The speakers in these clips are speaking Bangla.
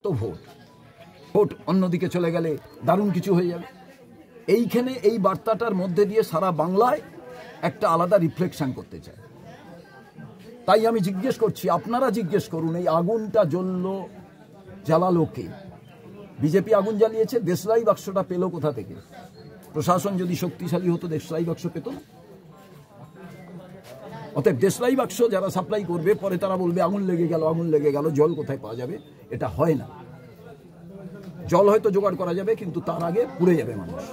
তো ভোট অন্যদিকে চলে গেলে দারুণ কিছু হয়ে যাবে। এইখানে এই বার্তাটার মধ্যে দিয়ে সারা বাংলায় একটা আলাদা রিফ্লেকশন করতে চায়। তাই আমি জিজ্ঞেস করছি, আপনারা জিজ্ঞেস করুন, এই আগুনটা জ্বালালো কে? বিজেপি আগুন জ্বালিয়েছে। দেশলাই বাক্সটা পেল কোথা থেকে? প্রশাসন যদি শক্তিশালী হতো দেশলাই বাক্স পেত না। অতএব দেশলাই বাক্স যারা সাপ্লাই করবে পরে তারা বলবে আগুন লেগে গেল, জল কোথায় পাওয়া যাবে? এটা হয় না। জল হয়তো জোগাড় করা যাবে, কিন্তু তার আগে পুড়ে যাবে মানুষ।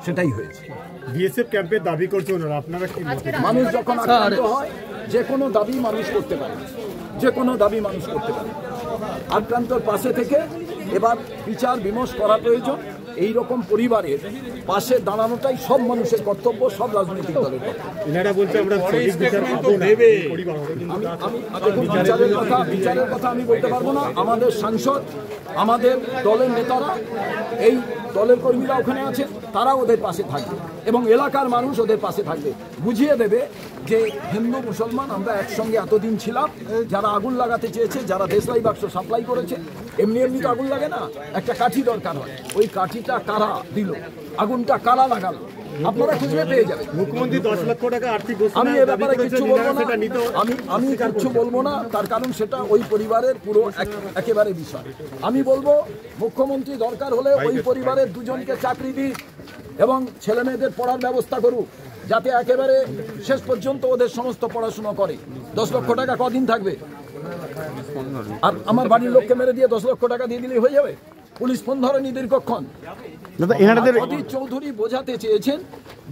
সেটাই হয়েছে। বিএসএফ ক্যাম্পের দাবি করছে ওনারা, আপনারা কি? মানুষ যখন আক্রান্ত হয় যে কোনো দাবি মানুষ করতে পারে, আক্রান্তর পাশে থেকে এবার বিচার বিমর্শ করা প্রয়োজন। এই রকম পরিবারের পাশে দাঁড়ানোটাই সব মানুষের কর্তব্য, সব রাজনৈতিক দলের বিচারের কথা আমি বলতে পারবো না। আমাদের সাংসদ, আমাদের দলের নেতারা, এই দলের কর্মীরা ওখানে আছে, তারা ওদের পাশে থাকবে এবং এলাকার মানুষ ওদের পাশে থাকবে, বুঝিয়ে দেবে যে হিন্দু মুসলমান আমরা একসঙ্গে এতদিন ছিলাম। যারা আগুন লাগাতে চেয়েছে, যারা দেশলাই বাক্স সাপ্লাই করেছে, এমনি তো আগুন লাগে না, একটা কাঠি দরকার হয়। ওই কাঠিটা কারা দিল, আগুনটা কারা লাগালো, আপনারা খুঁজে পেয়ে যাবেন। মুখ্যমন্ত্রী 10 লক্ষ টাকা আর্থিক আমি এ ব্যাপারে কিছু বলবো না, আমি কিছু বলবো না, তার কারণ সেটা ওই পরিবারের পুরো একেবারে বিষয়। আমি বলবো মুখ্যমন্ত্রী দরকার হলে ওই পরিবারের দুজনকে চাকরি দিন এবং ছেলে মেয়েদের পড়ার ব্যবস্থা করুক, যাতে একেবারে শেষ পর্যন্ত ওদের সমস্ত পড়াশোনা করে। 10 লক্ষ টাকা কদিন থাকবে? আর আমার বাড়ির লোককে মেরে দিয়ে 10 লক্ষ টাকা দিয়ে দিলেই হয়ে যাবে? পুলিশ ফোন ধরেনি দীর্ঘক্ষণ। অধীর চৌধুরী বোঝাতে চেয়েছেন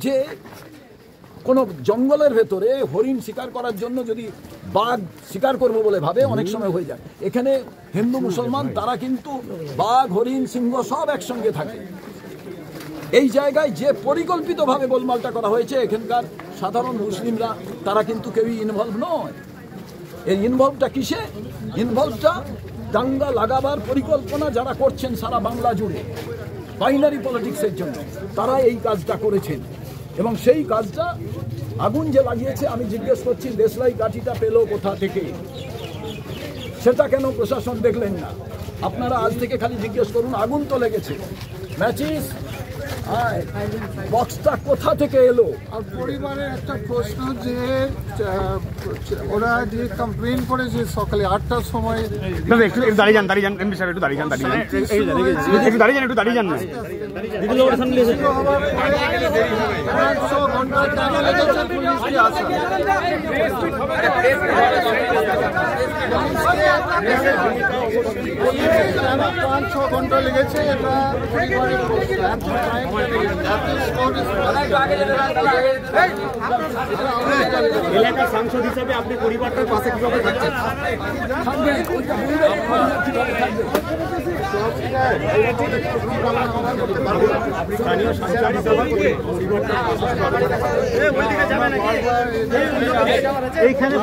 যে কোন জঙ্গলের ভেতরে হরিণ শিকার করার জন্য যদি বাঘ শিকার করবো বলে ভাবে, অনেক সময় হয়ে যায়। এখানে হিন্দু মুসলমান তারা কিন্তু বাঘ, হরিণ, সিংহ সব একসঙ্গে থাকে। এই জায়গায় যে পরিকল্পিতভাবে গোলমালটা করা হয়েছে, এখানকার সাধারণ মুসলিমরা তারা কিন্তু কেউই ইনভলভ নয়। এই ইনভলভটা কিসে? ইনভলভটা দাঙ্গা লাগাবার পরিকল্পনা যারা করছেন সারা বাংলা জুড়ে বাইনারি পলিটিক্সের জন্য, তারা এই কাজটা করেছেন এবং সেই কাজটা আগুন যে লাগিয়েছে। আমি জিজ্ঞেস করছি, দেশলাই কাঠিটা পেল কোথা থেকে? সেটা কেন প্রশাসন দেখলেন না? আপনারা আজ থেকে খালি জিজ্ঞেস করুন, আগুন তো লেগেছে, ম্যাচিস বক্সটা কোথা থেকে এলো? আর পরিবারের একটা প্রশ্ন যে ওরা যে কমপ্লেন করে যে সকালে 8টার সময় দাঁড়িয়ে যান এমপি সাহেব, একটু দাঁড়িয়ে যান না। পাঁচ ছ ঘন্টা লেগেছে। এটা এলাকার সাংসদ হিসেবে আপনি পরিবারটার পাশে কিভাবে থাকছেন? স্থানীয় সাংসদ হিসেবে এইখানে